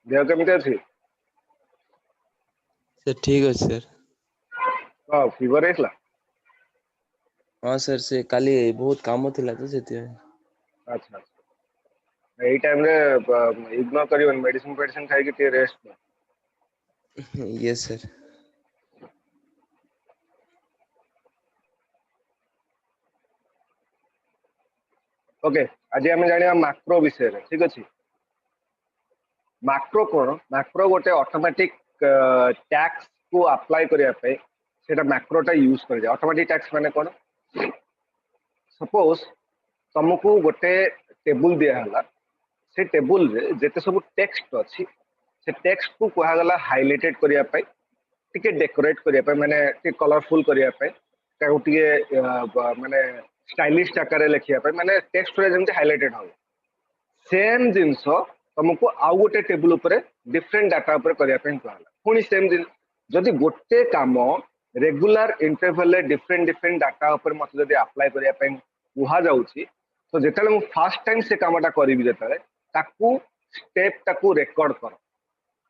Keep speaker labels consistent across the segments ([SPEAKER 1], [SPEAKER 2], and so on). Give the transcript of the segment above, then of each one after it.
[SPEAKER 1] देह केमिति अछि?
[SPEAKER 2] सर ठीक अछि सर।
[SPEAKER 1] हां फीवर हेतला।
[SPEAKER 2] हां सर से काली बहुत काम थिला तो सेति।
[SPEAKER 1] अच्छा एई टाइम रे इग्नोर करिवन मेडिसिन खाइ के टे रेस्ट।
[SPEAKER 2] Yes sir.
[SPEAKER 1] ओके आज आम जाना मैक्रो विषय रे ठीक अछि। मैक्रो कोन मैक्रो गोटे ऑटोमेटिक टैक्स को अप्लाई करिया पे सेटा मैक्रोटा यूज कर जाय। ऑटोमेटिक टैक्स माने कोन सपोज तुमको गोटे टेबुल दिया हला से टेबुल रे जेते सब टेक्स्ट अछि से टेक्स्ट को कहा गला हाइलाइटेड करिया पे टिके डेकोरेट करिया पे माने टिके कलरफुल करिया पे ताको टिके माने स्टाइलिश आकार लिखिया पे माने टेक्स्ट रे जेमते हाइलाइटेड हो सेम जिंस तुमको आउ गोटे टेबुल ऊपर डिफरेंट डाटा ऊपर करिया पे कहला पुनी सेम जिन जदि गोटे काम regular interval different different data ऊपर मत जदि अप्लाई करिया पे कुहा जाउची तो जेतले मु फर्स्ट टाइम से कामटा करिवि जेतले ताकू स्टेप ताकू रेकॉर्ड कर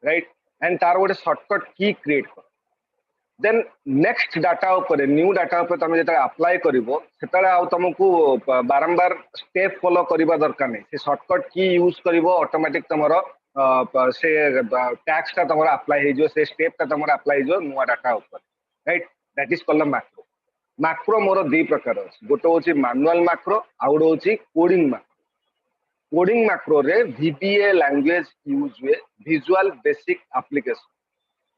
[SPEAKER 1] राइट एंड तार गोटे शॉर्टकट की क्रिएट कर देन नेक्स्ट डाटा ऊपर न्यू डाटा ऊपर तुम जेतले अप्लाई करिवो सेतले आ तुमको बारंबार स्टेप फॉलो करबा दरकार नहीं से शॉर्टकट की यूज करिवो ऑटोमेटिक तमरो से टैक्स ता तमरो अप्लाई हे जो से स्टेप ता तमरो अप्लाई जो नुवा डाटा ऊपर right that is called macro. Macro मोर दी प्रकार अछि गोटे होची मैनुअल मैक्रो आ गोटे होची कोडिंग मैक्रो। कोडिंग मैक्रो रे VBA लैंग्वेज यूज हुए visual basic application.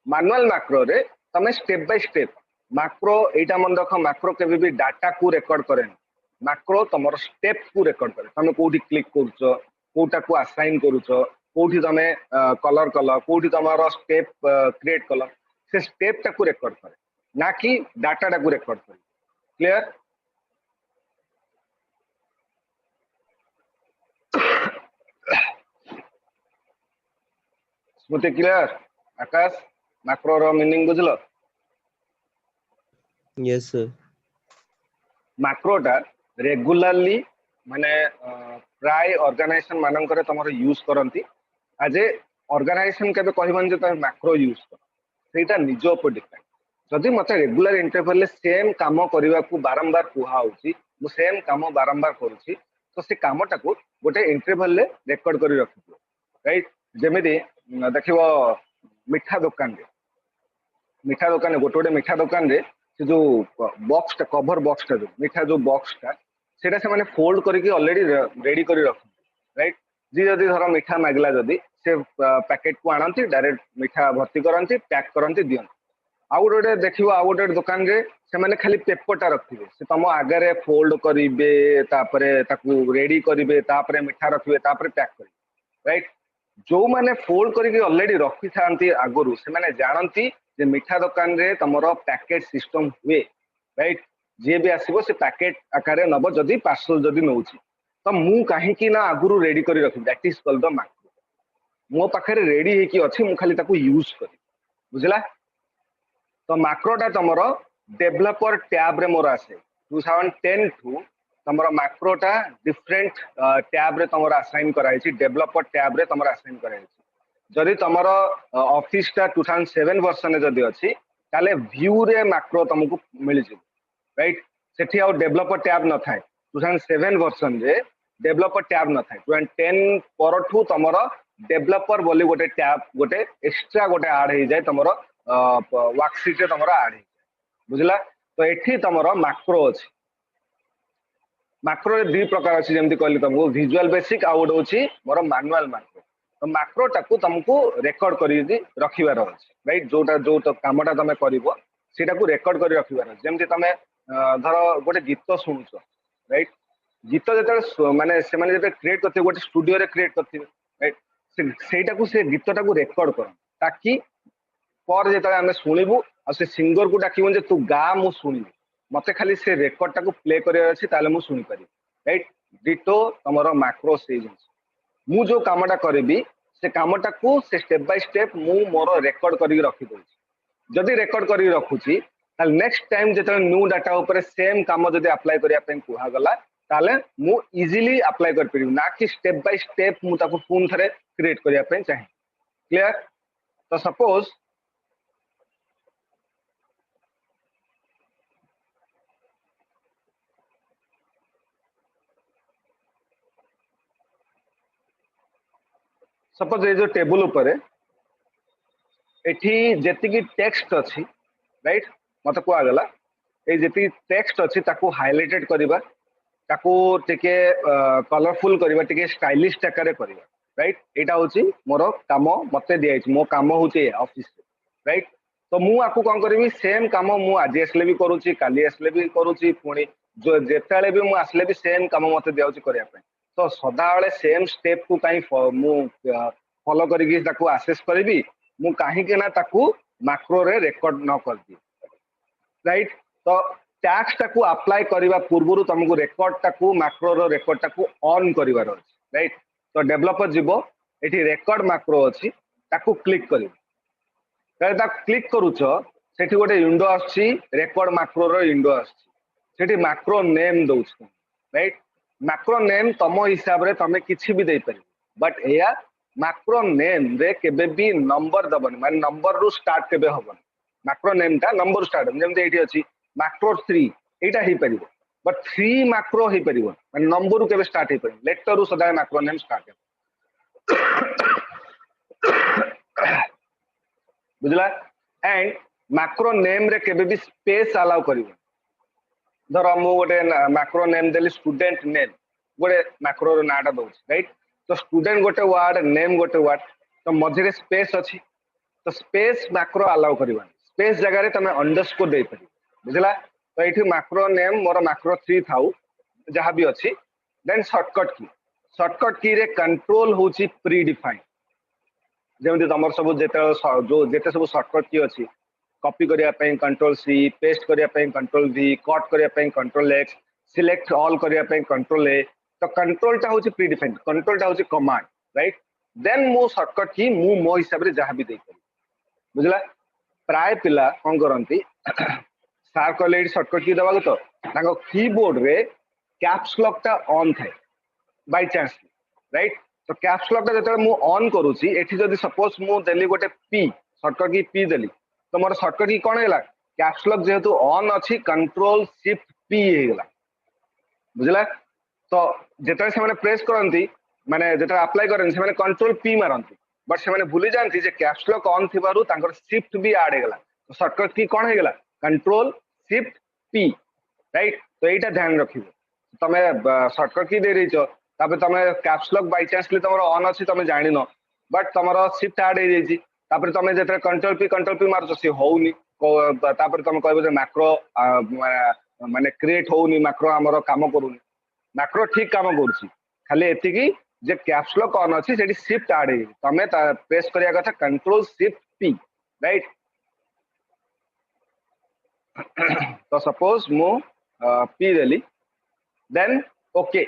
[SPEAKER 1] Manual macro रे तमे स्टेप बाय स्टेप मैक्रो एटा मन रख मैक्रो केबे भी डाटा को रेकॉर्ड करे मैक्रो तमर स्टेप को रेकॉर्ड करे तमे कोठी क्लिक करूछो कोटा को असाइन करूछो कोठी तमे कलर कल कोठी तमरो स्टेप क्रिएट कल से स्टेप टा को रेकॉर्ड करे ना कि डाटा टा को रेकॉर्ड करे। Clear? Smriti clear? Akash macro रो मीनिंग बुझलो?
[SPEAKER 2] Yes sir.
[SPEAKER 1] मैक्रोटा रेगुलरली माने प्राय ऑर्गेनाइजेशन मानकर तमरो यूज करंती एज ए ऑर्गेनाइजेशन केबे कहबन जे त मैक्रो यूज कर सेटा निज ऊपर डिपेंड जदि मते रेगुलर इंटरवल सेम काम करबा को बारंबार कुहा होची मु सेम काम बारंबार करूची तो से कामटा को गोटे इंटरवल ले रेकॉर्ड करी रखिबो राइट। जेमिति देखिबो मिठा दुकान रे गोटे मिठा दुकान रे से जो बॉक्स टा कवर बॉक्स टा जो मिठा जो बॉक्स टा सेटा से माने फोल्ड करके ऑलरेडी रेडी करी रख राइट। जी जदि धर मिठा मागला जदि से पैकेट को आनती डायरेक्ट मिठा भर्ती करती पैक करती दियंती आउ गोटे देखिबो आउ गोटे दुकान रे से माने खाली पेपर टा रखिबे से तुम आगे फोल्ड करिवे तापरे ताकू रेडी करिवे तापरे मिठा रखिबे तापरे पैक करिवे राइट। जो माने फोल्ड करके ऑलरेडी रखी थांती आगुरु से माने जानती जे मिठा दुकान रे तमरो पैकेट सिस्टम हुए राइट। जे भी आसीबो से पैकेट आकारे नबो जदि पार्सल जदि नउची तो मु काहे कि ना आगुरु रेडी करी रखी that is called the macro मो पाखरे रेडी हे कि अछि मु खाली ताकू यूज करी बुझला। तो मैक्रोटा तमरो डेवलपर टैब रे मोर आसे 2010 ठू तमरो मैक्रोटा डिफरेंट टैब रे तमरो असाइन कराई छी डेवलपर टैब रे तमरो असाइन कराई छी जदि तमरो ऑफिस टा 2007 वर्जन जदि अछि ताले व्यू रे मैक्रो तुमको मिल जे राइट सेठी आउ डेवलपर टैब न थाए 2007 वर्जन रे डेवलपर टैब न थाए 2010 परठू तमरो डेवलपर बोली गोटे टैब गोटे एक्स्ट्रा गोटे ऐड हे जाय तमरो वर्कशीट रे तमरो ऐड हे बुझला। तो एठी तमरो मैक्रो अछि मैक्रो रे दी प्रकार अछि जेमति कहली तुमको विजुअल बेसिक आ गोटे अछि मोर मैनुअल मैक्रो। तो मैक्रो टाकू तुमको रेकॉर्ड करी रखिबार अछि राइट जोटा जो कामटा तमे करिवो सेटा को रेकॉर्ड करी रखिबार अछि जेमति तमे धर गोटे गीत सुनुछ राइट गीत जते माने से माने जते क्रिएट करथे गोटे स्टूडियो रे क्रिएट करथे राइट सेटा को से गीतटा को रेकॉर्ड कर ताकि पर जेतले आमे सुनिबु आ से सिंगर को डाकिबो जे तू गा मु सुनिबि मते खाली से रेकॉर्ड टाको प्ले करिया अछि ताले मु सुनि पारि राइट। डिटो तमरो मैक्रो से जिंस मु जो कामटा करबी से कामटा को से स्टेप बाय स्टेप मु मोर रेकॉर्ड करी रखि दोछि जदि रेकॉर्ड करी रखुछि ताल नेक्स्ट टाइम जेतले न्यू डाटा ऊपर सेम काम जदि अप्लाई करिया पे कुहा गला ताले मु इजीली अप्लाई कर परिबि ना कि स्टेप बाय स्टेप मु ताको पुन थरे क्रिएट करिया पे चाहे। क्लियर? तो सपोज ये जो टेबल ऊपर एठी जेतिकी टेक्स्ट अच्छी राइट मत कहगला ये जी टेक्स्ट अच्छी ताकू हाइलाइटेड करवा ताकू टिके कलरफुल करवा टिके स्टाइलिश आकार करवा राइट एटा होची मोर काम मते दिया मो काम होची ऑफिस राइट तो मु आपको कौन करी सेम काम मु आज आसले भी करूची काली आसले भी करूची पुणी जो जेताले भी मु आसले भी सेम काम मते दिया करया पे तो सदाबले सेम स्टेप को कहीं मु फॉलो करिकी ताकू आसेस करी मु कहीं ना ताकू मैक्रो रे रिकॉर्ड न कर दी राइट तो टैक्स टाकू अप्लाई करबा पूर्व तुमको रिकॉर्ड टाकू मैक्रो रो रिकॉर्ड टाकू ऑन करिवार अछि राइट तो डेवलपर जीवो एठी रिकॉर्ड मैक्रो अछि ताकू क्लिक करिवो तारे ता क्लिक करूछ सेठी गोटे विंडो आछि रिकॉर्ड मैक्रो रो विंडो आछि सेठी मैक्रो नेम दउछ राइट मैक्रो नेम तम हिसाब रे तमे किछि भी देई परिबो बट एया मैक्रो नेम रे केबे भी नंबर दबन माने नंबर रु स्टार्ट केबे होबन मैक्रो नेम टा नंबर स्टार्ट जेमते एठी अछि macro 3 Etah he परिबो but 3 macro ही परिबो माने नंबर रु केबे स्टार्ट ही परिबो लेटर रु सदा मैक्रो नेम स्टार्ट हे बुझला एंड मैक्रो नेम रे केबे भी स्पेस अलाउ करिवो धर मु गोटे मैक्रो नेम देली स्टूडेंट नेम गोटे मैक्रो रो नाटा दउछ राइट तो स्टूडेंट गोटे वर्ड नेम गोटे वर्ड तो मझे स्पेस अच्छी तो स्पेस मैक्रो अलाउ करवा स्पेस जगह तुम अंडरस्कोर दे पार बुझला तो ये मैक्रो नेम मोर मैक्रो 3 थाउ जहाँ भी अच्छी देन शॉर्टकट की रे कंट्रोल होची प्री डिफाइन जमी तुम सब जो जेते सब शॉर्टकट की अच्छी कॉपी करने कंट्रोल सी पेस्ट करने कंट्रोल वी कट करने कंट्रोल एक्स सिलेक्ट ऑल करने कंट्रोल ए तो कंट्रोल टा होची प्री डिफाइन कंट्रोल टा होची कमांड राइट देन मो शॉर्टकट की मु मो हिसाब रे जहाँ भी दे बुझला प्राय पिला कौन करती सार कहले शॉर्टकट की दबा तो कीबोर्ड रे कैप्स लॉक टा ऑन थाए बाय चांस राइट तो कैप्स लॉक टा जते मु ऑन करूची एठी जदी सपोज मु देली गोटे पी शॉर्टकट की पी देली तो मोर शॉर्टकट की कौन है कैप्स लॉक जेहेतु ऑन अच्छी कंट्रोल शिफ्ट पी हेगला बुझला तो जिते से प्रेस करती माने जिते अप्लाई करती से कंट्रोल पी मारती बट से भूली जाती कैप्स लॉक ऑन थी शिफ्ट भी ऐड होगा तो शॉर्टकट की कौन होगा कंट्रोल शिफ्ट पी राइट तो यहाँ ध्यान रख तुम शॉर्टकट की दे रही तुम कैप्स लॉक बाय चांस तुम ऑन अच्छी तुम जान बट तुम शिफ्ट ऐड हो तुम जो कंट्रोल पी मारुच सी होनी तुम कह मैक्रो माने क्रिएट होनी मैक्रो आमर काम करूनी मैक्रो ठीक काम करुच्ची खाली एतिकी जे कैप्स लॉक ऑन अच्छी से शिफ्ट ऐड हो तुम प्रेस करिया कथा कंट्रोल शिफ्ट पी राइट तो सपोज मु पी देली देन ओके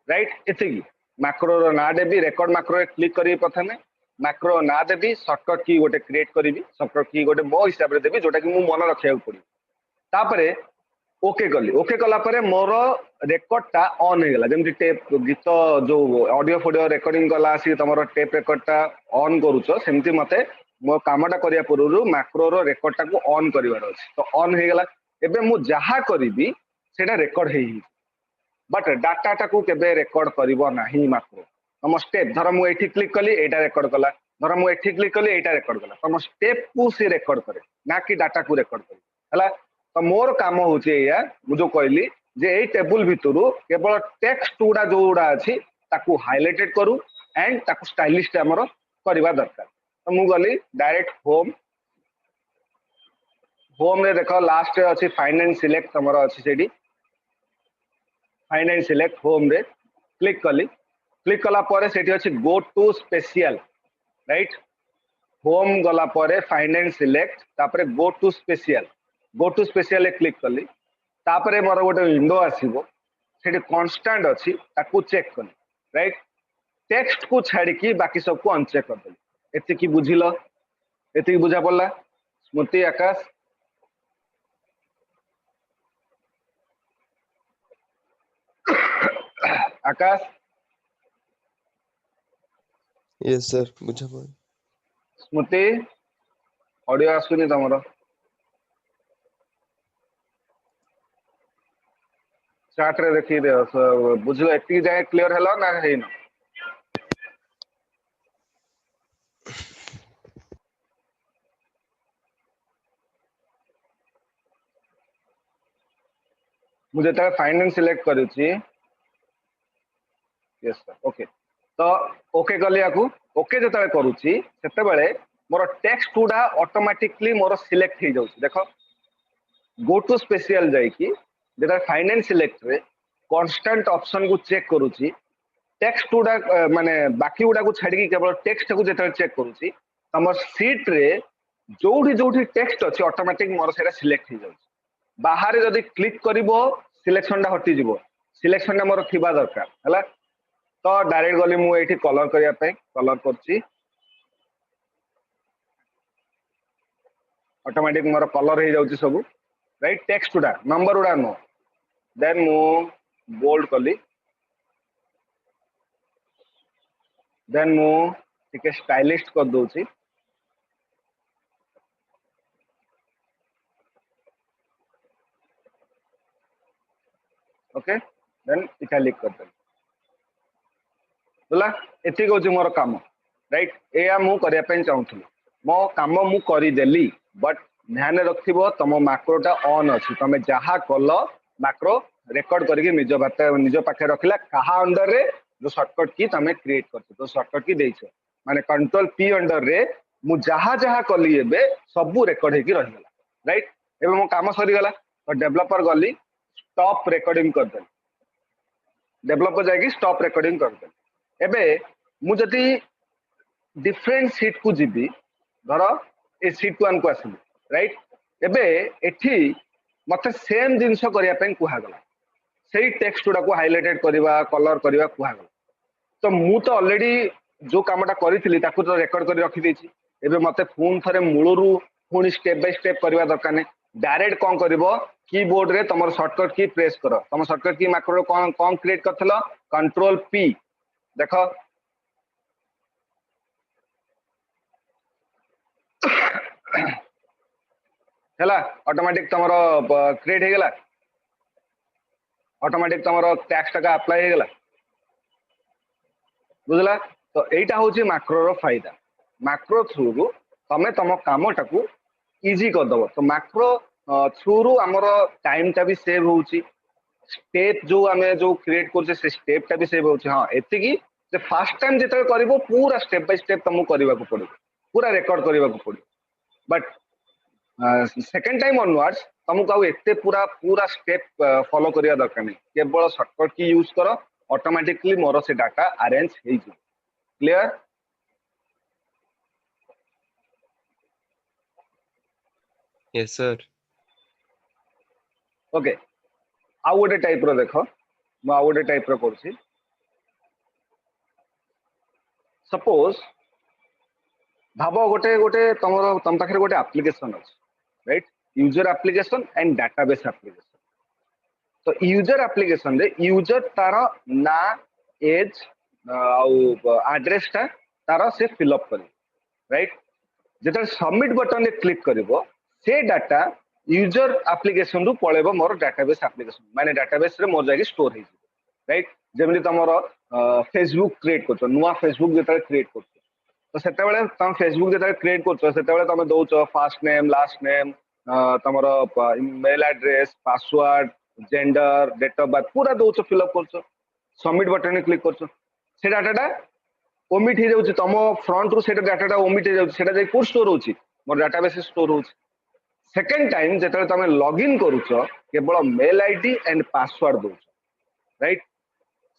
[SPEAKER 1] राइट एतिकी मैक्रो रो ना देबी रिकॉर्ड मैक्रो क्लिक करी प्रथमे मैक्रो ना देबी शॉर्टकट की गोटे क्रिएट करी शॉर्टकट की गोटे मो हिसाब रे देबी जोटा कि मु मन रखिया पड़ी तापरे ओके कली ओके कला परे मोर रेकर्ड टा ऑन हो गला जमी टेप गीत जो ऑडियो फोडियो रेकॉर्डिंग कला सी तुम टेप रेकर्ड टा ऑन करूछ सेमती मते मो कामटा करिया पूर्व मैक्रो रो रेकॉर्ड टा को ऑन करिवार अछि तो ऑन हो गला एबे मु जहा करिबी सेटा रेकॉर्ड हेई बट डाटा टा को केबे रेकॉर्ड करिवो नाही मैक्रो तुम स्टेप धर मु एठी क्लिक कली एटा रेकॉर्ड कला धर मु एठी क्लिक कली एटा रेकॉर्ड कला तुम स्टेप को से रेकॉर्ड करे ना कि डाटा को रेकॉर्ड करे हला तो मोर काम होचे या जो कहली जे ए टेबल भितरु केवल टेक्स्ट गुड़ा जो गुड़ा अच्छी ताकू हाइलाइटेड करू एंड ताकू स्टाइलिश हमर करबा दरकार तो मु गली डायरेक्ट होम रे देखो लास्ट रे अच्छी फाइंड एंड सिलेक्ट हमर अच्छी सेडी फाइंड एंड सिलेक्ट होम रे क्लिक कला परे सेठी अच्छी go to special right home गला परे फाइंड एंड सिलेक्ट तापरे गो टू स्पेशल क्लिक कली तापरे मोर गोटे विंडो आसीबो सेठी कांस्टेंट अछि ताकू चेक कली राइट टेक्स्ट को छाड़ी की बाकी सब को अनचेक कर देली एति की बुझिलो एति की बुझा पड़ला स्मृति आकाश आकाश
[SPEAKER 2] यस सर बुझा पड़
[SPEAKER 1] स्मृति ऑडियो आसुनी तमर चार्ट रे देखी दे बुझलो एति जाए क्लियर हेलो ना हेइन मुझे जेते फाइनेंस सिलेक्ट करूची यस सर ओके तो ओके कली याकू ओके जेते करूची सेते बेले मोर टेक्स्ट गुडा ऑटोमेटिकली मोर सिलेक्ट हे जाउची देखो गो टू स्पेशल जाई की जेते फाइनेंस सिलेक्ट रे कांस्टेंट ऑप्शन को चेक करूची टेक्स्ट गुडा माने बाकी गुडा को छाडी की केवल टेक्स्ट को जेते चेक करूची हमर सीट रे जोठी जोठी टेक्स्ट अछि ऑटोमेटिक मोर सेटा सिलेक्ट हे जाउची बाहर जदि क्लिक करिवो सिलेक्शन टा हटि जिवो सिलेक्शन टा मोर थिबा दरकार हला तो डायरेक्ट गली मु एठी कलर करिया पे कलर करची ऑटोमेटिक मोर कलर हे जाउची सब राइट टेक्स्ट उडा नंबर उडा नो देन मु बोल्ड कली देन मु टिके स्टाइलिश कर दोची ओके देन इटालिक कर दे बोला एति कोची मोर काम राइट एया मु करिया पे चाहूथली मो काम मु करि देली बट ध्यान रखिबो तम मैक्रोटा ऑन अछि तमे जहा कल मैक्रो रेकॉर्ड करके निज पाखे रखला कहा अंडर रे जो शॉर्टकट की तमे क्रिएट करछ तो शॉर्टकट की देछ माने कंट्रोल पी अंडर रे मु जहा जहा कली एबे सब रेकॉर्ड हे की रहि गला राइट एबे मो काम सरी गला तो डेवलपर गली स्टॉप रेकॉर्डिंग कर दे डेवलपर जाई स्टॉप रेकॉर्डिंग कर दे एबे मु जति डिफरेंट सीट को जीबी धर ए सीट 1 को आसिबी राइट एबे एठी मते सेम जिंस करिया पे कुहा गला सेही टेक्स्ट गुडा को हाइलाइटेड करबा कलर करबा कुहा गला तो मु तो ऑलरेडी जो कामटा करिथिली ताकू तो रेकॉर्ड करी रखी देछि एबे मते फोन थरे मूलरू पुनी स्टेप बाय स्टेप करबा दरकार नै डायरेक्ट कोन करबो कीबोर्ड रे तमर शॉर्टकट की प्रेस करो तम शॉर्टकट की मैक्रो कोन कोन क्रिएट करथलो कंट्रोल पी देखो हैला ऑटोमेटिक तमरो क्रिएट हे गेला ऑटोमेटिक तमरो टैक्स का अप्लाई हे गेला बुझला तो एटा होची मैक्रो रो फायदा मैक्रो थ्रू रु तमे तम कामटा को इजी कर दबो तो मैक्रो थ्रू रु हमरो टाइम टा भी सेव होची स्टेप जो हमें जो क्रिएट करछे से स्टेप टा भी सेव होची हां एति की जे फर्स्ट टाइम जेते करबो पूरा स्टेप बाय स्टेप तमु करबा को पड़ो पूरा रेकॉर्ड करबा को पड़ो बट सेकंड टाइम ऑनवर्ड्स तुमको आउ एते पूरा पूरा स्टेप फॉलो करिया दरकार नहीं केवल शॉर्टकट की यूज करो ऑटोमेटिकली मोर से डाटा अरेंज हे जी क्लियर
[SPEAKER 2] यस सर
[SPEAKER 1] ओके आउ गोटे टाइप रो देखो म आउ गोटे टाइप रो करछि सपोज भाबो गोटे गोटे तम पाखे गोटे एप्लिकेशन अछि right user application and database application तो यूजर एप्लिकेशन रे यूजर तार ना एज आउ एड्रेस ता तार से फिल अप करे राइट जेते सबमिट बटन रे क्लिक करबो से डाटा यूजर एप्लिकेशन रु पळेबो मोर डाटाबेस एप्लिकेशन माने डाटाबेस रे मोर जागी स्टोर हे राइट जेमि तमरो फेसबुक क्रिएट करछो नुवा फेसबुक जेते क्रिएट करछो तो सेते बेले तम फेसबुक जेते क्रिएट करछो सेते बेले तमे दोचो फर्स्ट नेम लास्ट नेम तमरो mail address password gender date of birth पूरा दोचो फिल अप करछो सबमिट बटन रे क्लिक करछो से डाटाटा ओमिट हे जाउची तम फ्रंट रु सेटा डाटाटा ओमिट हे जाउची सेटा जाई कोड स्टोर होची मोर डाटाबेस स्टोर होची सेकंड टाइम जेते तमे लॉगिन करूछो केवल मेल आईडी एंड पासवर्ड दोछो राइट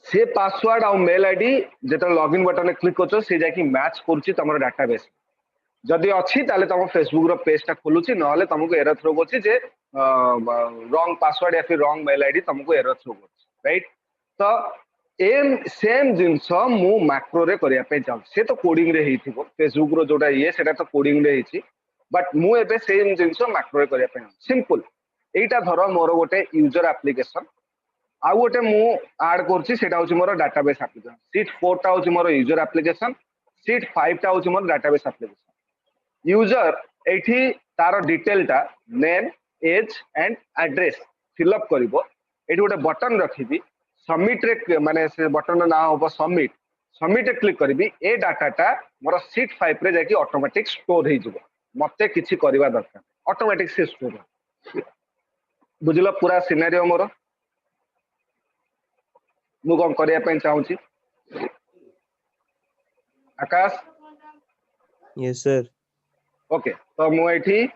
[SPEAKER 1] से पासवर्ड आ मेल आईडी जेते लॉगिन बटन रे क्लिक करछो से जाकी मैच करूची तमरो डाटाबेस जदि अछि ताले तम फेसबुक रो पेज ता खोलुची नहले तुमको एरर थ्रो करछि जे रॉन्ग पासवर्ड या फिर रॉन्ग मेल आईडी तुमको एरर थ्रो करछि राइट तो एम सेम जिंस मु मैक्रो रे करिया पे चाहू से तो कोडिंग रे हेथिबो फेसबुक रो जोटा ये सेटा तो कोडिंग रे हेछि बट मु एबे सेम जिंस मैक्रो रे करिया पे सिंपल एटा धरो मोर गोटे यूजर एप्लिकेशन आ गोटे मु ऐड करछि सेटा होछि मोर डाटाबेस एप्लिकेशन सीट 4 टा होछि मोर यूजर एप्लिकेशन सीट 5 टा होछि मोर डाटाबेस एप्लिकेशन यूजर एठी तार डिटेल टा name age and address fill up करिवो एठी गोटे बटन रखिबी सबमिट रे माने से बटन ना होबो सबमिट सबमिट रे क्लिक करिवि ए डाटाटा मोर सीट 5 रे जाकी ऑटोमेटिक स्टोर हे जिवो मते किछि करबा दरकार ऑटोमेटिक से स्टोर बुझिलो पूरा सिनेरियो मोर मु कोन करिया पे चाहूची आकाश
[SPEAKER 2] यस सर
[SPEAKER 1] ओके तो मु एठी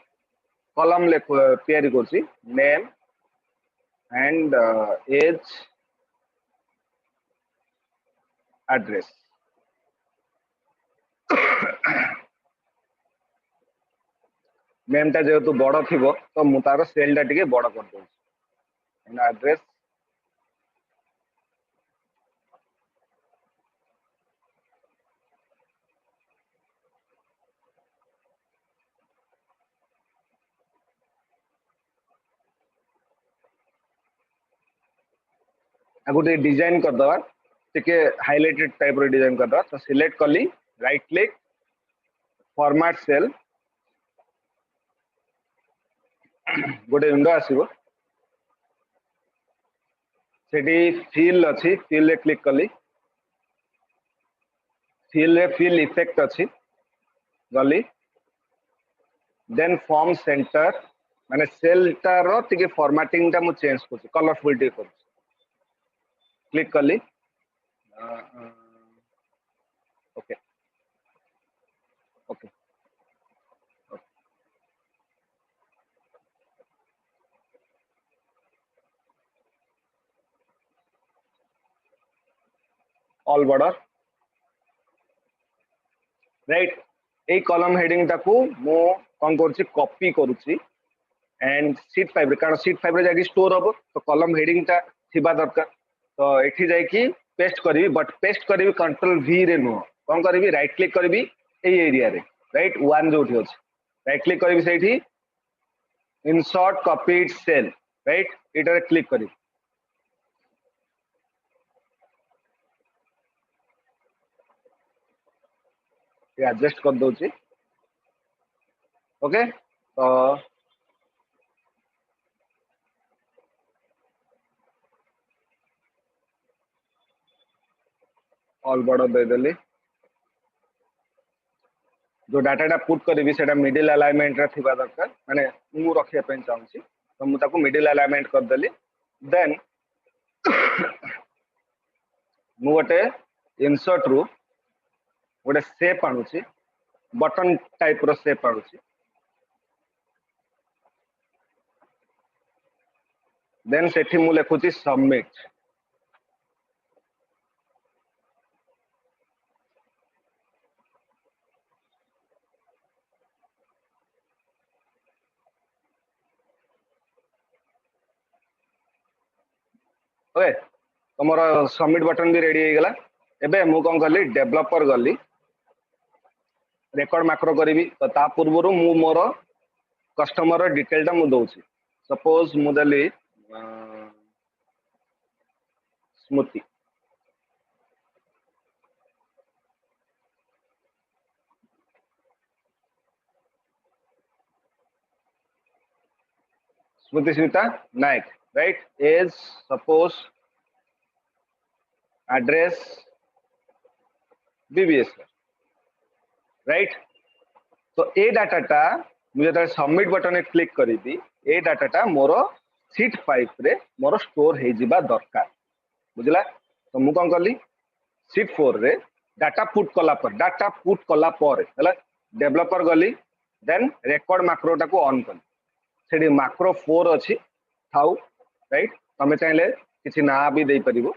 [SPEAKER 1] कॉलम ले तैयारी करछि name and age address name टा जेहेतु बड़ थिबो तो मु तार सेल टा टिके बड़ कर दउछि एंड एड्रेस आगु डिजाइन कर दवा टिके हाइलाइटेड टाइप रो डिजाइन कर दवा तो सिलेक्ट कली राइट क्लिक फॉर्मेट सेल गोटे विंडो आसीबो सेठी फिल अछि फिल रे क्लिक कली फिल रे फिल इफेक्ट अछि गली देन फॉर्म सेंटर माने सेल टा टिके फॉर्मेटिंग टा मु चेंज करछि कलरफुल टिके करछि क्लिक कली okay okay all border right ए कॉलम हेडिंग टाकू मु कोन करछि कॉपी करूछि एंड सीट 5 रे कारण सीट 5 रे जाकी स्टोर हबो तो कॉलम हेडिंग टा थिबा दरकार तो एठी जाकी पेस्ट करी बट पेस्ट करी कंट्रोल वी रे नो कोन करी राइट क्लिक करी ए एरिया रे राइट वन जोठी अछि राइट क्लिक करी सेठी इंसर्ट कॉपीड सेल राइट एटा क्लिक करी एडजस्ट कर दउछि ओके तो ऑल बॉर्डर दे देली जो डाटा पुट करी सेटा मिडिल अलाइनमेंट रे थिबा दरकार माने मु रखिया पे चाहूची तो मु ताको मिडिल अलाइनमेंट कर देली देन मु गोटे इंसर्ट रु गोटे शेप आणुची बटन टाइप रो शेप आणुची देन सेठी मु लेखुची सबमिट ओके तुमर सबमिट बटन भी रेडी हो गला एबे मु कोन करली डेवलपर गली रेकॉर्ड मैक्रो करी तो ता पूर्व मु मोर कस्टमर डिटेल टा मु दउची सपोज मु दली Smriti Smriti Smita Nayak right age suppose address BBS right तो ए डाटाटा मुझे सबमिट बटन क्लिक करी ए डाटाटा मोर सीट 5 रे मोर स्टोर हो जिबा दरकार बुझला तो मु कौन कली सीट 4 रे डाटा पुट कला पर हला डेवलपर गली देन रेकॉर्ड मैक्रो टाको ऑन कली सेठी मैक्रो 4 अछि थाउ राइट तमे चाहिले किछि ना भी दे परिबो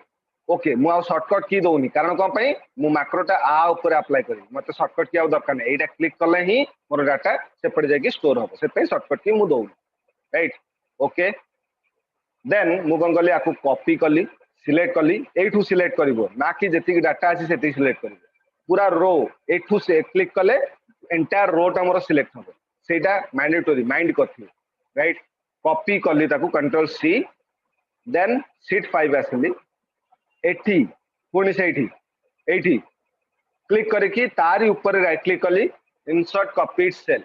[SPEAKER 1] ओके मु आ शॉर्टकट की दउनी कारण कोन पई मु मैक्रोटा आ ऊपर अप्लाई करी मते शॉर्टकट की आ दरकार नै एटा क्लिक करले ही मोर डाटा से पड़ जाएगी स्टोर हो से शॉर्टकट की मु दउनी राइट ओके देन मु कोन कली आकु कॉपी कली सिलेक्ट कली एठू सिलेक्ट करिवो ना कि जेति डाटा अछि सेति सिलेक्ट करिवो पूरा रो एठू से क्लिक कले एंटायर रो टा मोर सिलेक्ट हो सेटा मैंडेटरी माइंड करथि राइट कॉपी कली ताकू कंट्रोल सी देन सीट 5 आसली एठी पुणी से क्लिक करके तारी ऊपर राइट क्लिक कली insert copied cell,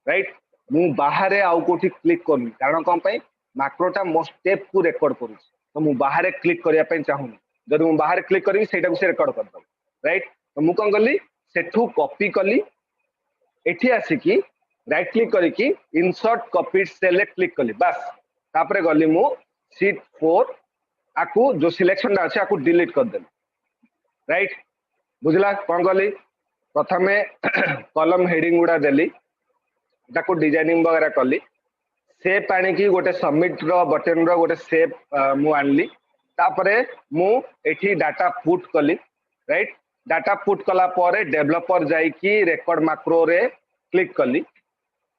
[SPEAKER 1] right? ମୁଁ ବାହାରେ ଆଉ କୋଠି କ୍ଲିକ୍ କରୁନି କାରଣ କଣ ପାଇଁ ମାକ୍ରୋଟା ମୋ ଷ୍ଟେପ୍ କୁ ରେକର୍ଡ କରୁଛି ତ ମୁଁ ବାହାରେ କ୍ଲିକ୍ କରିବା ପାଇଁ ଚାହୁଁନି ଯଦି ମୁଁ ବାହାରେ କ୍ଲିକ୍ କରିବି ସେଇଟାକୁ ସେ ରେକର୍ଡ କରିଦେବ ରାଇଟ୍ ତ ମୁଁ କଣ କଲି ସେଠୁ କପି କଲି ଏଠି ଆସିକି ରାଇଟ୍ କ୍ଲିକ୍ କରିକି ଇନସର୍ଟ କପିଡ୍ ସେଲ୍ ରେ କ୍ଲିକ୍ କଲି ବାସ୍ ତାପରେ ଗଲି ମୁଁ ସିଟ୍ 4 ଆକୁ जो सिलेक्शन टा अछि आकु डिलीट कर देली राइट बुझला कौन कली प्रथमे कॉलम हेडिंग गुडा देली ताको डिजाइनिंग वगैरह कली शेप आनिकी गोटे सबमिट रो बटन रो गोटे शेप मु आनली तापरे मु एठी डाटा पुट कली राइट डाटा पुट कला परे डेवलपर जाईकी रेकॉर्ड मैक्रो रे क्लिक कली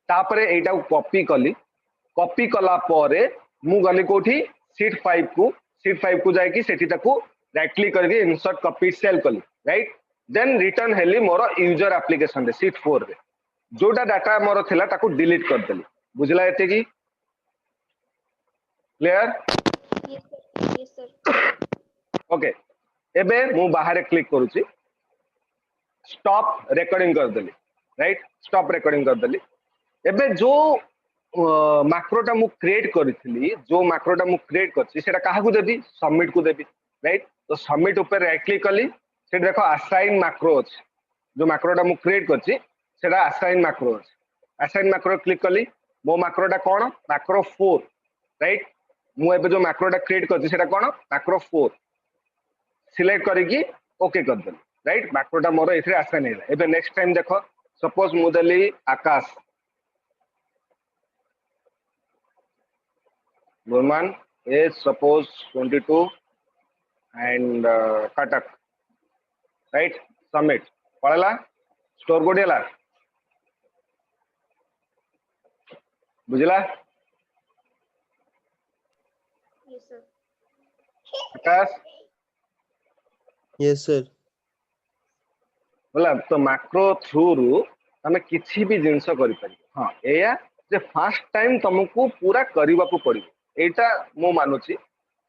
[SPEAKER 1] तापरे एटा कॉपी कला परे मु गली कोठी सीट 5 को जाईकी सेठी ताको राइट क्लिक करके इंसर्ट कॉपी सेल कली राइट देन रिटर्न हेली मोर यूजर एप्लीकेशन रे सीट 4 रे जोटा डाटा मोर थिला ताको डिलीट कर देली बुझला एते की क्लियर
[SPEAKER 3] Yes, sir.
[SPEAKER 1] ओके एबे मु बाहर क्लिक करूची स्टॉप रिकॉर्डिंग कर देली राइट स्टॉप रिकॉर्डिंग कर देली एबे जो मैक्रोटा मु क्रिएट करथिली जो मैक्रोटा मु क्रिएट करछि सेटा काहा को देबी सबमिट को देबी राइट तो सबमिट ऊपर राइट क्लिक कली से देखो असाइन मैक्रो अछि जो मैक्रोटा मु क्रिएट करछि सेटा असाइन मैक्रो अछि असाइन मैक्रो क्लिक कली मो मैक्रोटा कोन मैक्रो 4 राइट मु एबे जो मैक्रोटा क्रिएट करछि सेटा कोन मैक्रो 4 सिलेक्ट करिकी ओके कर देली राइट मैक्रोटा मोर एथरे असाइन हेला एबे नेक्स्ट टाइम देखो सपोज मु देली आकाश Burman is suppose 22 and Katak, right? Submit. पढ़ला स्टोर को डेला बुझला
[SPEAKER 3] Yes, sir.
[SPEAKER 1] आकाश
[SPEAKER 2] Yes, sir.
[SPEAKER 1] बोला तो मैक्रो थ्रू रु तमे किछि भी जिंस करि पारि हां एया जे फर्स्ट टाइम तुमको पूरा करबा को पड़िबो एटा मो मानुची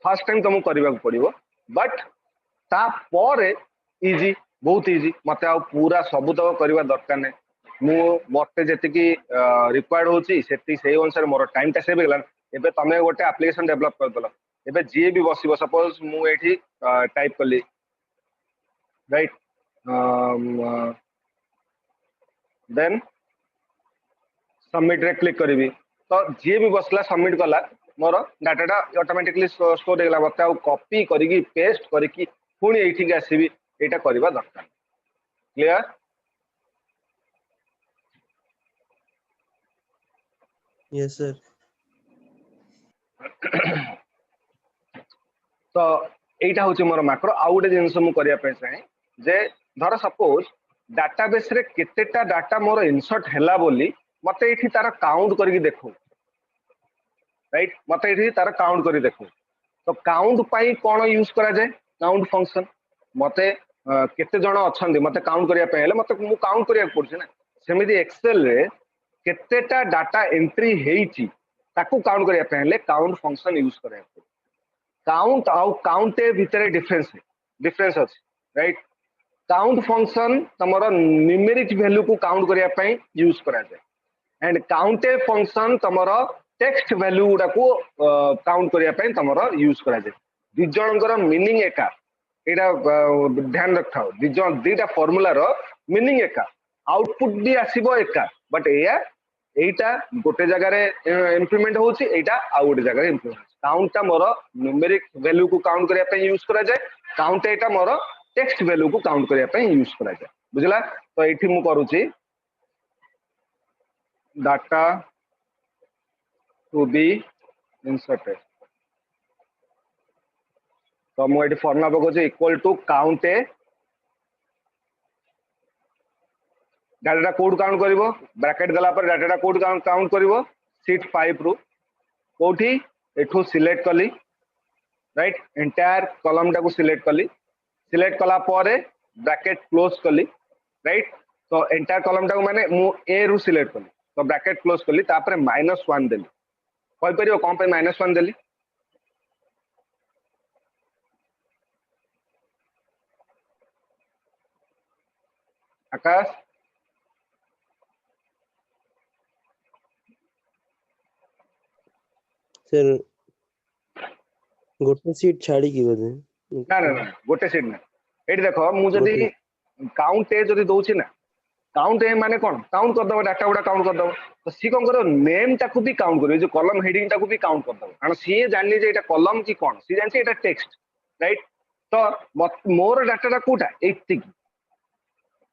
[SPEAKER 1] फर्स्ट टाइम तुमको करबा को पड़िबो बट ता परे इजी बहुत इजी मते आ पूरा सब तक करबा दरकार नै मु मते जति की रिक्वायर्ड होची सेति सेही अनुसार मोर टाइम टा सेव गेला एबे तमे गोटे एप्लीकेशन डेवलप कर दलो एबे जे भी बसिबो सपोज मु एठी टाइप कली राइट देन सबमिट रे क्लिक करी तो जी भी बसला सबमिट कला मोर डाटाटा ऑटोमेटिकली स्टोर हो गला मते आ कॉपी करी पेस्ट करी पुणी एठी के आसीबी एटा करबा दरकार क्लियर
[SPEAKER 2] Yes, sir.
[SPEAKER 1] तो एटा होची मोर मैक्रो आ गोटे जिंस मु करिया पे चाहे जे धर सपोज डाटाबेस रे केतेटा डाटा मोर इनसर्ट हैला बोली मते एठी तार काउंट करी देखो राइट मते एठी तार काउंट करी देखो तो काउंट पाई कोन यूज करा जाय काउंट फंक्शन मते केते जण अछंदी मते काउंट करिया पे हेले मते मु काउंट करिया पड़छ ना सेमिति एक्सेल रे केतेटा डाटा एंट्री हेइची ताकू काउंट करिया पे हेले काउंट फंक्शन यूज करिया पड़छ काउंट आउ काउंट ए भीतर डिफरेंस अछि राइट काउंट फंक्शन तमरो न्यूमेरिक वैल्यू को काउंट करिया पे यूज करा जाय एंड काउंट ए फंक्शन तमरो टेक्स्ट वैल्यू गुडा को काउंट करिया पे तमरो यूज करा जाय दि जनकर मीनिंग एका एटा ध्यान रखाओ दीटा फॉर्मूला रो मीनिंग एका आउटपुट भी आसीबो एका बट एया एटा गोटे जगह रे इंप्लीमेंट होची एटा आ गोटे जगह रे इंप्लीमेंट काउंट टा मोर न्यूमेरिक वैल्यू को काउंट करिया पे यूज करा जाय काउंट एटा मोर टेक्स्ट वैल्यू को काउंट करिया पे यूज करा जाय बुझला तो एठी मु करूची डाटा टू बी इंसर्टेड तो मुझे फॉर्मुला पकाउछि equal to count A data code count करिवो ब्रैकेट देला पर डाटा कोड काउंट करिवो सीट 5 रु कोठी एठू सिलेक्ट कली राइट एंटायर कॉलम टा को सिलेक्ट कला परे ब्रैकेट क्लोज कली राइट तो एंटायर कॉलम टा को माने मु ए रु सिलेक्ट कली तो ब्रैकेट क्लोज कली तापर -1 देली कहि परियो कोन पे -1 देली आकाश
[SPEAKER 2] सर गोटे सीट छाड़ी की बोधे
[SPEAKER 1] ना ना ना गोटे सीट ना एठी देखो मु जदी
[SPEAKER 2] गोटे
[SPEAKER 1] काउंट ए जदी दउछि ना काउंट ए माने कोन काउंट कर दबो डाटा गुडा काउंट कर दबो तो सी कोन करो नेम टाकू भी काउंट करियो जो कॉलम हेडिंग टाकू भी काउंट कर दबो कारण सी जानली जे एटा कॉलम की कोन सी जानछि एटा टेक्स्ट राइट तो मोर डाटा कोटा एतिक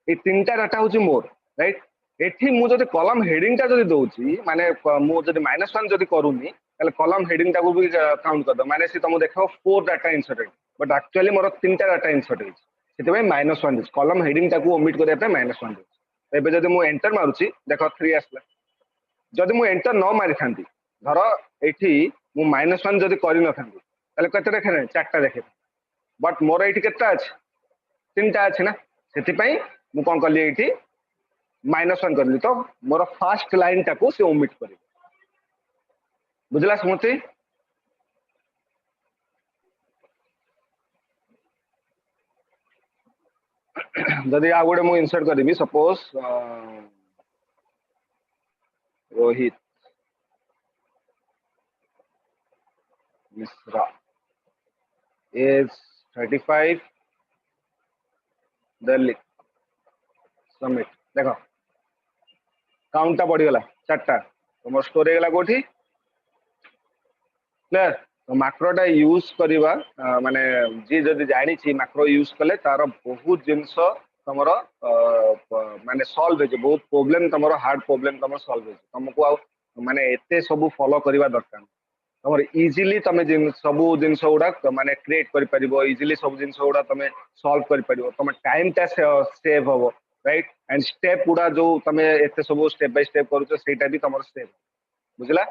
[SPEAKER 1] ए तीनटा डाटा होछि मोर राइट एठी मु जदी कॉलम हेडिंग टा जदी दउछि माने मु जदी -1 जदी करूनी ताले कॉलम हेडिंग टाकू भी काउंट कर दो माने सी तुम देखो 4 data inserted but actually more तीनटा डाटा इंसर्टेड सेते में -1 कॉलम हेडिंग टाकू ओमिट करिया पे -1 एबे जदी मु एंटर मारुछि देखो 3 आसला जदी मु एंटर न मारि थांती धर एठी मु -1 जदी करि न थांती ताले कते देखे 4टा देखे बट मोर एठी केता अछि 3टा अछि ना सेति पई मु कोन करली एठी -1 करली तो मोर फर्स्ट लाइन टाकू से ओमिट करी बुझला स्मृति जदि आ गोटे मु इंसर्ट करी suppose Rohit Mishra age 35 Delhi submit देखो काउंटा बढ़ीगला 4टा तुम स्टोर होगा कौटी क्लियर तो मैक्रोटा यूज करवा माने जी जदि जानी मैक्रो यूज कले तार बहुत जिनस तुम माने सॉल्व हो बहुत प्रोब्लेम तुम हार्ड प्रोब्लेम तुम सॉल्व हो तुमको आ माने एते सब फॉलो करवा दरकार तुम इजिली तुम सब जिनस गुड़ा माने क्रिएट कर इजिली सब जिनस गुड़ा तुम सॉल्व कर तुम टाइम टा सेव हम राइट एंड स्टेप गुड़ा जो तुम एते सब स्टेप बाय स्टेप करूछ सेटा भी तुम सेव बुझला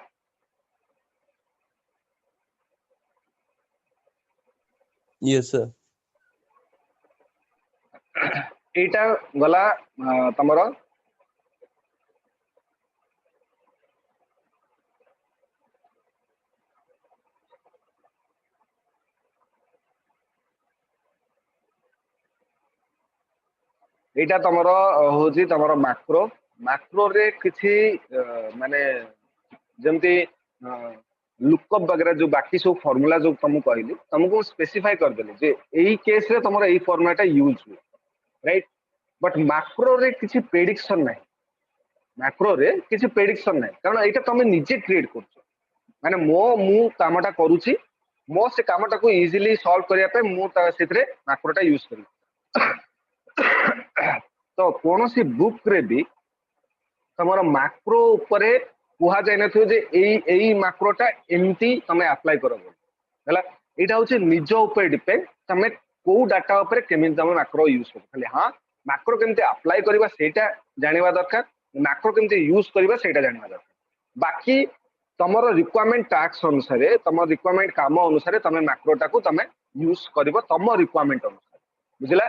[SPEAKER 2] यस सर
[SPEAKER 1] एटा गला तमरो एटा तमरो होजी तमरो मैक्रो मैक्रो रे किछि माने जमती लुकअप वगैरह जो बाकी सब फार्मूला जो तुमको कहली तुमको स्पेसिफाई कर देले जे एही केस रे तमरो एही फॉर्मेट यूज हुए राइट बट मैक्रो रे किछि प्रेडिक्शन नहीं मैक्रो रे किछि प्रेडिक्शन नहीं कारण एटा तुम निजे क्रिएट करछो माने मु कामटा करूची मो से कामटा को इजीली सॉल्व करिया पे मु सेतरे मैक्रोटा यूज करी तो कौन सी बुक रे भी तमरो मैक्रो ऊपर कुहा जाय नथियो जे एई मैक्रोटा एमती तमे अप्लाई करो हला एटा होचे निज ऊपर डिपेंड तमे को डाटा ऊपर केमिन तमे मैक्रो यूज करो खाली हां मैक्रो केमते अप्लाई करबा सेटा जानिबा दरकार मैक्रो केमते यूज करबा सेटा जानिबा दरकार बाकी तमरो रिक्वायरमेंट टैक्स अनुसार तम रिक्वायरमेंट काम अनुसार तमे मैक्रोटा को तमे यूज करबो तम रिक्वायरमेंट अनुसार बुझला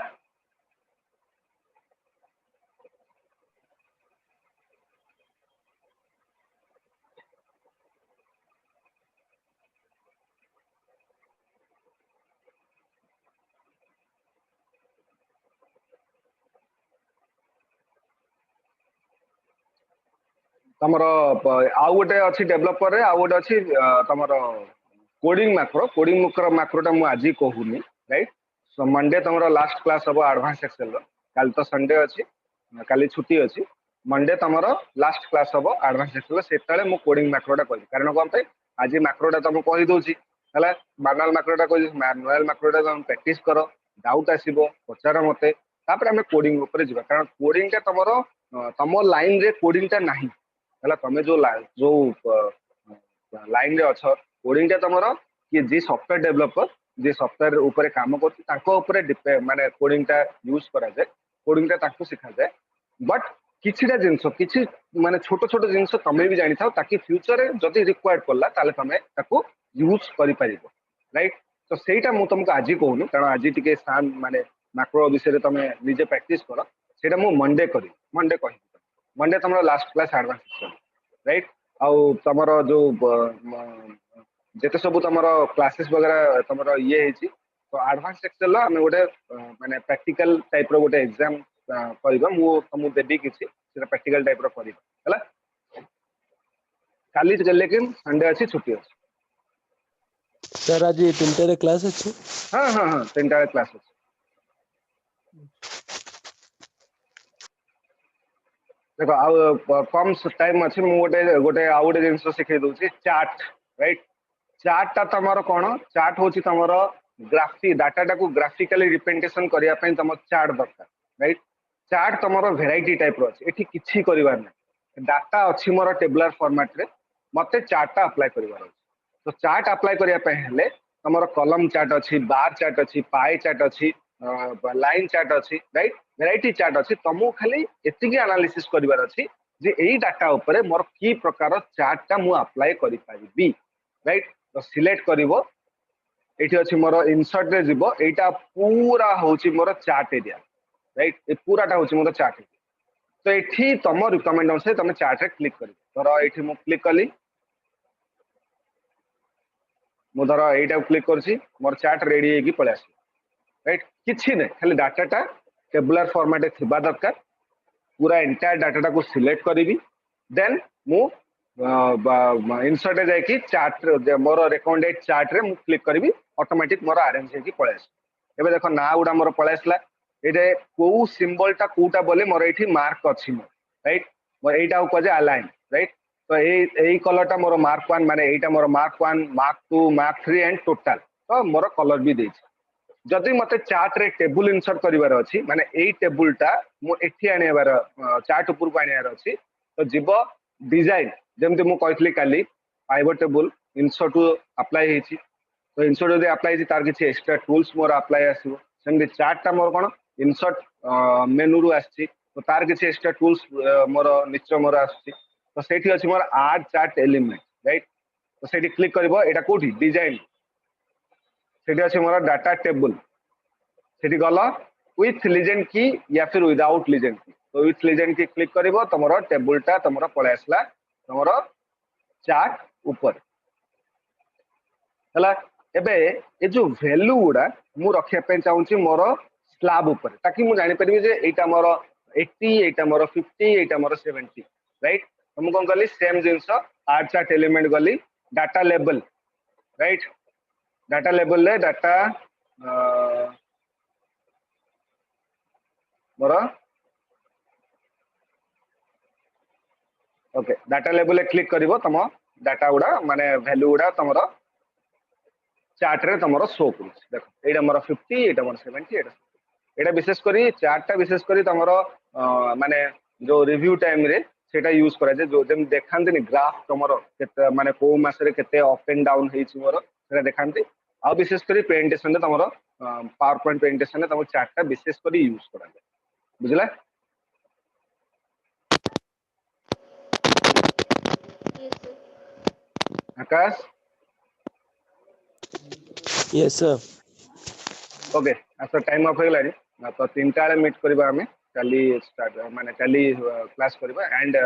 [SPEAKER 1] तमरो आउ गोटे अच्छी डेवलपर रे आउ गोटे अच्छी तमरो कोडिंग मैक्रोटा मु आज कहूनी राइट सो मंडे तमरो लास्ट क्लास हम एडवांस एक्सेल कल तो संडे अच्छी काली छुट्टी अच्छी मंडे तमरो लास्ट क्लास हम एडवांस एक्सेल से मु कोडिंग मैक्रोटा कह कारण कौन पे आज मैक्रोटा तुमको कही दूसरी है मैनुअल मैक्रोटा कह मैनुअल मैक्रोटा तुम प्रैक्टिस कर डाउट आसो पचार मते आम कोडिंग कारण कोडिंग तुम तुम लाइन रे कोडिंग नहीं है तुम जो लाइन रे अच्छ कोडिंग तुमर किए जी सॉफ्टवेयर डेवलपर जी सॉफ्टवेयर ऊपर काम कर माने कोडिंग यूज करा जाए कोडिंग शिखा जाए बट किछिटा जिनस किछि माने छोट छोट जिनस तमे भी जानि थाओ ताकि फ्यूचर रे जति रिक्वायर्ड पड़ला ताले तमे ताको यूज करि परिबो राइट तो सेटा मु तुमको आज कहूनी कारण आज टिके सान माने मैक्रो विषय रे तमे निजे प्रैक्टिस करो सेटा मु मंडे कहि मंडे तुम लास्ट क्लास एडवांस राइट आउ तुम जो जेते सब तुम क्लासेस वगैरह तुम ये है तो एडवांस एक्सेल आम गोटे माने प्रैक्टिकल टाइप रो गोटे एग्जाम करबा मु तुमको देबी किछि सेटा प्रैक्टिकल टाइप रो करबा हला काली लेकिन संडे अच्छी छुट्टी अच्छी
[SPEAKER 2] सर आज 3 क्लास अच्छे।
[SPEAKER 1] हाँ हाँ हाँ 3टा क्लास ଅଛି। देखो आ कम टाइम अच्छे मु गोटे गोटे आउ गोटे जिनिस शिखै दउछि चार्ट राइट। चार्ट टा तमरो कोन चार्ट होछि तमरो ग्राफी डाटा को ग्राफिकली रिप्रेजेंटेशन करिया पई तम चार्ट दरकार राइट। चार्ट तमरो वेराइटी टाइप रो अछि एठी किछि करिवार नै डाटा अछि मोर टेबुलर फॉर्मेट रे मते चार्ट टा अप्लाई करिवार अछि। तो चार्ट अप्लाई करिया पई हेले तमरो कॉलम चार्ट अछि बार चार्ट अछि पाई चार्ट अछि लाइन चार्ट अछि राइट वेराइटी चार्ट अछि तमु खाली एतिकी एनालिसिस करिवार अछि जे एई डाटा ऊपर मोर की प्रकार चार्ट टा मु अप्लाई करि पारिबी राइट। तो सिलेक्ट करिवो एठी अछि मोर इंसर्ट रे जिवो एटा पूरा होछि मोर चार्ट एरिया राइट ए पूराटा होछि मोर चार्ट एरिया। तो एठी तम रिकमेंड अनुसार तमे चार्ट रे क्लिक करिवो धर एठी मु क्लिक कली मु धर एटा क्लिक करछि मोर चार्ट रेडी हेकी पळे आसी राइट किछि नै खाली डाटाटा टेबुलर फॉर्मेट थिबा दरकार पूरा एंटायर डाटाटा को सिलेक्ट करिवि देन मु इंसर्ट रे जाई कि चार्ट मोर रिकमेंडेड चार्ट रे मु क्लिक करिवि ऑटोमेटिक मोर अरेंज हेकी पळे आसी। एबे देखो ना उडा मोर पळे आसला एटे को सिंबल टा कोटा बोले मोर एठी मार्क अछि राइट मोर एटा को जे अलाइन राइट। तो एई कलर टा मोर मार्क 1 माने एटा मोर mark 1 mark 2 mark 3 and total तो मोर कलर भी देछि। जदि मते चार्ट रे टेबुल इंसर्ट करिवार अछि माने एई टेबुल टा मु एठी आनिबार चार्ट ऊपर को आनिबार अछि तो जीव डिजाइन जेमते मु कहथली काली pivot table insert to apply हेछि तो इंसर्ट जदि अप्लाई हेछि तार किछि एक्स्ट्रा टूल्स मोर अप्लाई आसीबो सेमते चार्ट टा मोर कोन इंसर्ट मेनू रु आछि तो तार किछि एक्स्ट्रा टूल्स मोर निश्चय मोर आछि तो सेठी अछि more add chart element right. तो सेठी क्लिक करबो एटा कोठी डिजाइन सेठी अछि मोर डाटा टेबुल सेठी गला विथ लीजेंड की या फिर विदाउट लीजेंड की तो विथ लीजेंड की क्लिक करिवो तमरो टेबुल टा तमरो पळे आसला तमरो चार्ट ऊपर हला। एबे ए जो वैल्यू गुडा मु रखिया पे चाहूची मोर स्लैब ऊपर ताकि मु जानि परिबे जे एटा मोर 80 एटा मोर 50 एटा मोर 70 राइट। तो मु कोन गली same jeans are chart element गली data level right data level ले data more okay data level ले क्लिक करिवो तम डाटा गुडा माने वैल्यू गुडा तमरो चार्ट रे तमरो शो करूछ देखो एटा मोर 50 एटा मोर 70 एटा विशेष करी चार्ट टा विशेष करी तमरो माने जो रिव्यू टाइम रे सेटा यूज करा जे जो जेम देखांती नि ग्राफ तमरो केते माने को मास रे केते अप एंड डाउन हेछि मोर सेटा देखांती आ विशेष करी प्रेजेंटेशन रे तमरो पावर पॉइंट प्रेजेंटेशन रे तमरो चार्ट टा विशेष करी यूज करा जे बुझला।
[SPEAKER 3] Yes, sir.
[SPEAKER 1] आकाश
[SPEAKER 2] यस सर।
[SPEAKER 1] ओके आसा टाइम ऑफ हेलानी तो 3टा बेले मीट करबा हमें काली स्टार्ट माने काली क्लास करबा एंड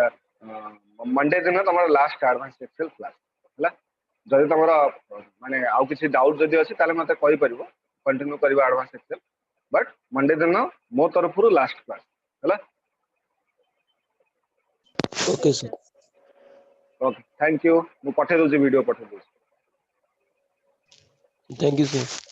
[SPEAKER 1] मंडे दिन तमरो लास्ट एडवांस एक्सेल क्लास हला। जदि तमरो माने आउ किछि डाउट जदि अछि ताले मते कहि परिबो कंटिन्यू करबा एडवांस एक्सेल बट मंडे दिन मो तरफरु लास्ट क्लास हला।
[SPEAKER 2] Okay
[SPEAKER 3] Yes,
[SPEAKER 2] sir.
[SPEAKER 3] sir.
[SPEAKER 1] Okay thank you मु पठे दोछि वीडियो पठे दोछि।
[SPEAKER 2] Thank you sir.